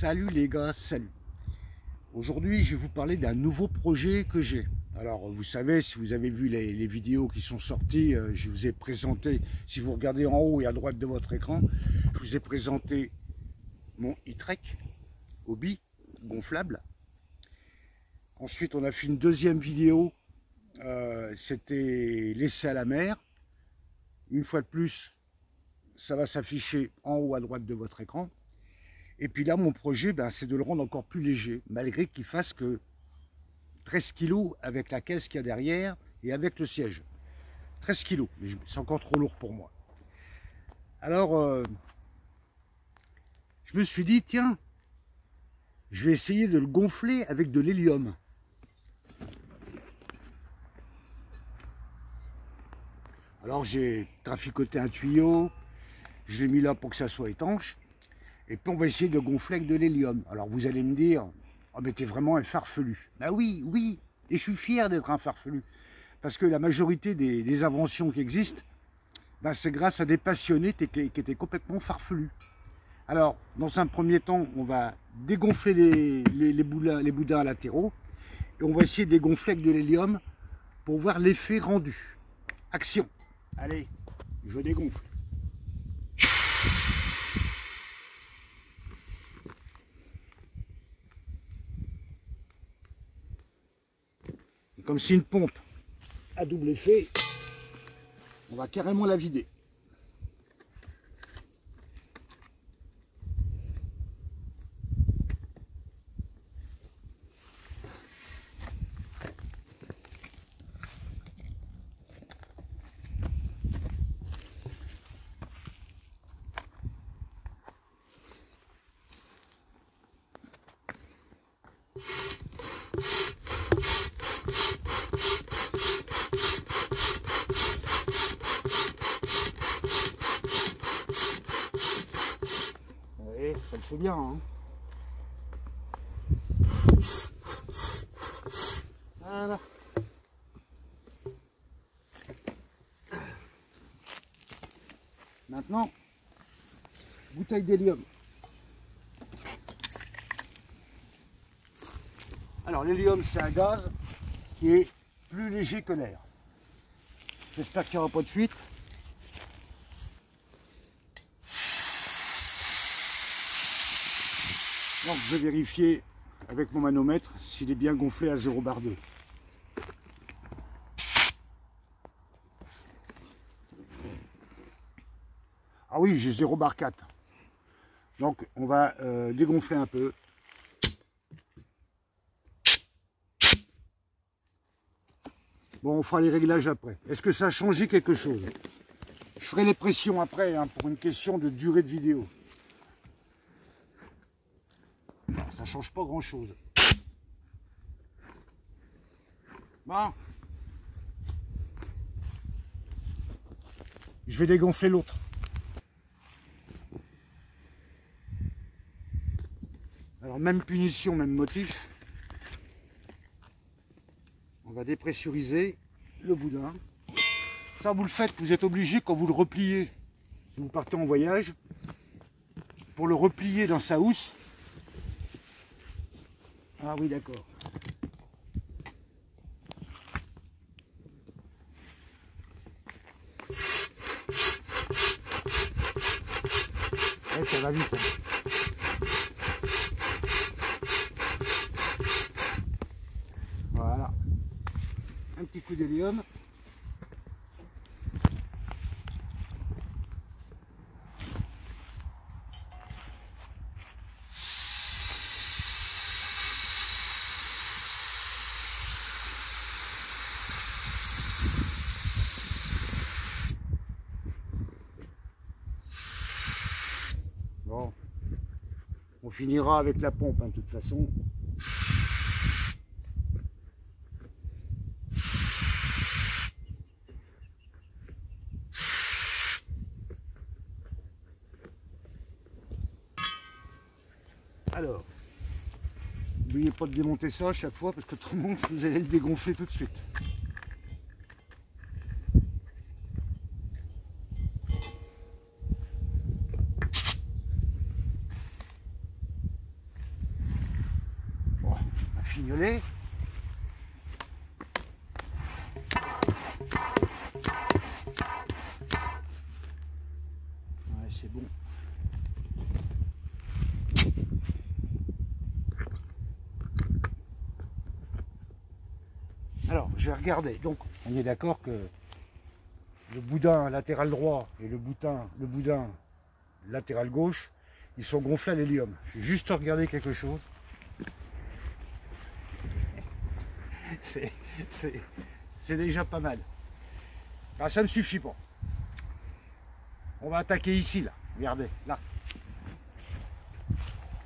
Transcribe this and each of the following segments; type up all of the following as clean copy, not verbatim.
Salut les gars, salut. Aujourd'hui, je vais vous parler d'un nouveau projet que j'ai. Alors, vous savez, si vous avez vu les vidéos qui sont sorties, je vous ai présenté, si vous regardez en haut et à droite de votre écran, je vous ai présenté mon e-trek hobby gonflable. Ensuite, on a fait une deuxième vidéo, c'était laissé à la mer. Une fois de plus, ça va s'afficher en haut à droite de votre écran. Et puis là, mon projet, c'est de le rendre encore plus léger, malgré qu'il fasse que 13 kg avec la caisse qu'il y a derrière et avec le siège. 13 kg, mais c'est encore trop lourd pour moi. Alors, je me suis dit, tiens, je vais essayer de le gonfler avec de l'hélium. Alors, j'ai traficoté un tuyau, je l'ai mis là pour que ça soit étanche. Et puis on va essayer de gonfler avec de l'hélium. Alors vous allez me dire, oh mais t'es vraiment un farfelu. Bah oui, oui, et je suis fier d'être un farfelu. Parce que la majorité des inventions qui existent, c'est grâce à des passionnés qui étaient complètement farfelus. Alors, dans un premier temps, on va dégonfler les boudins latéraux, et on va essayer de dégonfler avec de l'hélium pour voir l'effet rendu. Action. Allez, je dégonfle. Comme c'est une pompe à double effet, on va carrément la vider. Oui, ça le fait bien, hein. Voilà. Maintenant, bouteille d'hélium. Alors l'hélium, c'est un gaz qui est plus léger que l'air. J'espère qu'il n'y aura pas de fuite. Donc je vais vérifier avec mon manomètre s'il est bien gonflé à 0 bar 2. Ah oui, j'ai 0 bar 4. Donc on va dégonfler un peu. Bon, on fera les réglages après. Est-ce que ça a changé quelque chose? Je ferai les pressions après, hein, pour une question de durée de vidéo. Non, ça ne change pas grand-chose. Bon. Je vais dégonfler l'autre. Alors, même punition, même motif. On va dépressuriser le boudin. Ça, vous le faites, vous êtes obligé quand vous le repliez. Si vous partez en voyage, pour le replier dans sa housse. Ah oui, d'accord. Ouais, ça va vite, hein. Voilà. Un petit coup d'hélium. Bon, on finira avec la pompe, hein, de toute façon. Alors, n'oubliez pas de démonter ça à chaque fois parce que autrement vous allez le dégonfler tout de suite. fignoler. Ouais, c'est bon. Alors, je vais regarder. Donc, on est d'accord que le boudin latéral droit et le boudin latéral gauche, ils sont gonflés à l'hélium. Je vais juste regarder quelque chose. C'est déjà pas mal. Ben, ça ne suffit pas. On va attaquer ici, là. Regardez, là.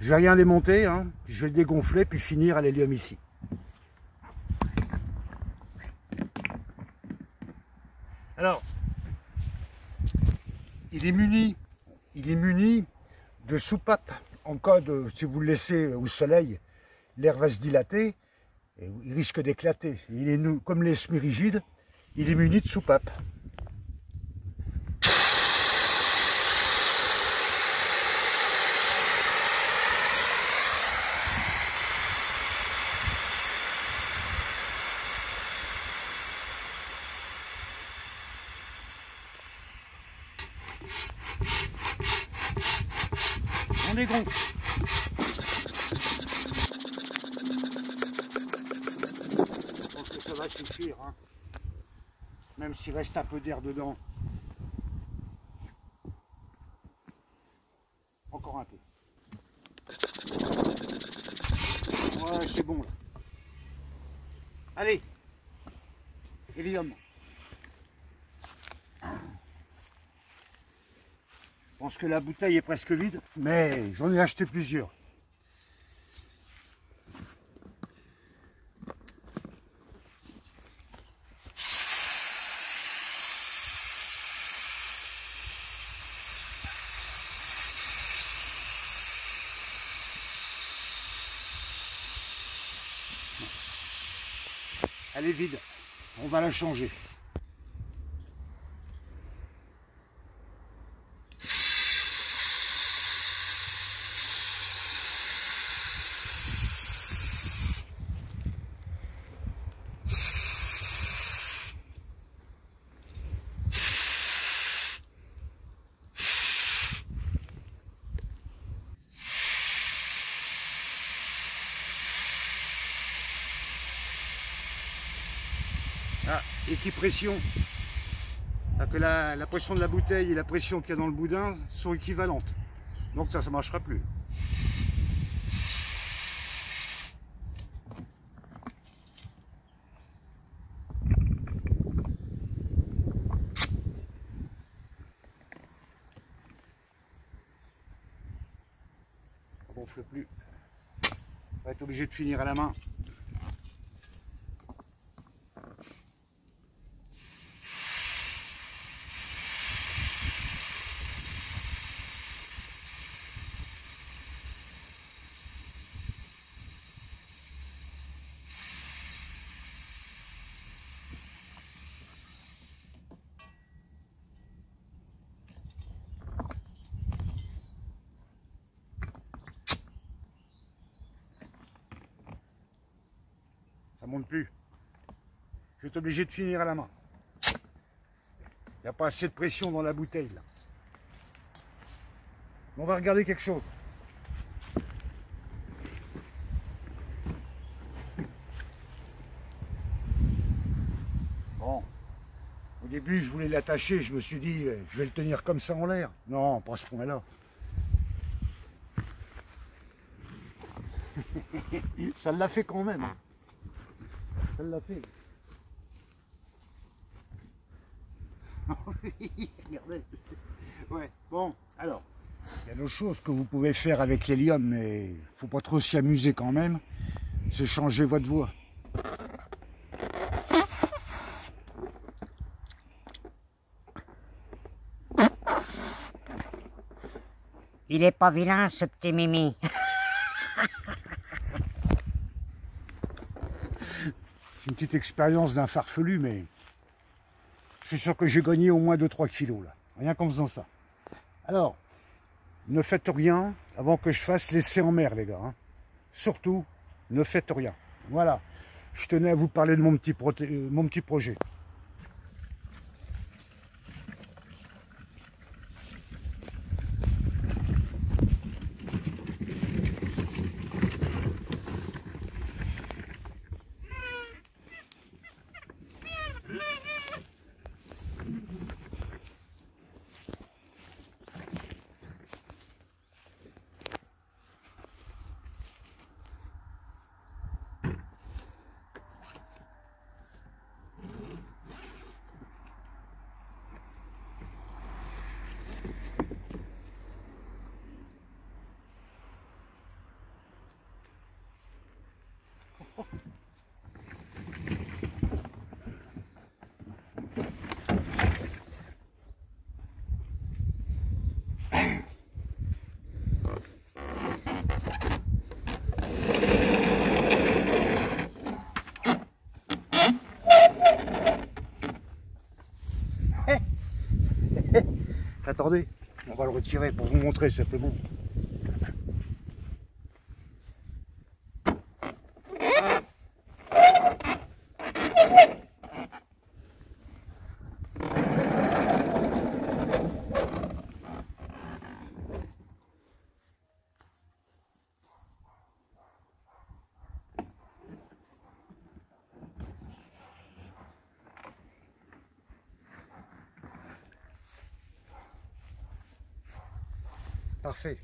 Je vais rien démonter, hein. Je vais le dégonfler puis finir à l'hélium ici. Alors, il est muni de soupapes en cas de, si vous le laissez au soleil, l'air va se dilater et il risque d'éclater. Il est comme les semi-rigides, il est muni de soupapes. On dégonfle. Je pense que ça va suffire, hein. Même s'il reste un peu d'air dedans. Encore un peu. Ouais, c'est bon là. Allez, hélium. Je pense que la bouteille est presque vide, mais j'en ai acheté plusieurs. Elle est vide, on va la changer. Ah, équipression. Que la pression de la bouteille et la pression qu'il y a dans le boudin sont équivalentes. Donc ça ne marchera plus. Ça gonfle plus. On va être obligé de finir à la main. Ça monte plus. Je vais être obligé de finir à la main. Il n'y a pas assez de pression dans la bouteille là. On va regarder quelque chose. Bon. Au début, je voulais l'attacher, je me suis dit, je vais le tenir comme ça en l'air. Non, pas à ce point-là. Ça l'a fait quand même. Ça l'a fait. Regardez. Ouais, bon, alors, il y a d'autres choses que vous pouvez faire avec l'hélium, mais il ne faut pas trop s'y amuser quand même. C'est changer votre voix. Il est pas vilain, ce petit Mimi. C'est une petite expérience d'un farfelu, mais je suis sûr que j'ai gagné au moins 2-3 kilos là, rien qu'en faisant ça. Alors, ne faites rien avant que je fasse l'essai en mer, les gars. Hein. Surtout, ne faites rien. Voilà, je tenais à vous parler de mon petit projet. Attendez, on va le retirer pour vous montrer simplement. Parfait.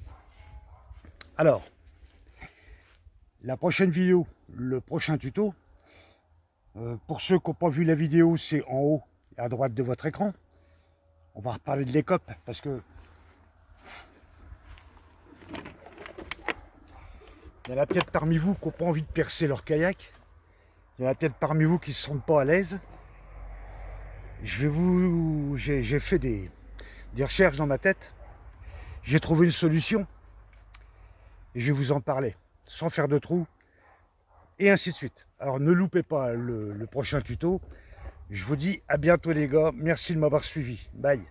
Alors, la prochaine vidéo, le prochain tuto, pour ceux qui n'ont pas vu la vidéo, c'est en haut à droite de votre écran. On va reparler de l'écope parce que il y en a peut-être parmi vous qui n'ont pas envie de percer leur kayak. Il y en a peut-être parmi vous qui ne se sentent pas à l'aise. J'ai fait des recherches dans ma tête. J'ai trouvé une solution et je vais vous en parler sans faire de trous et ainsi de suite. Alors ne loupez pas le prochain tuto. Je vous dis à bientôt les gars. Merci de m'avoir suivi. Bye.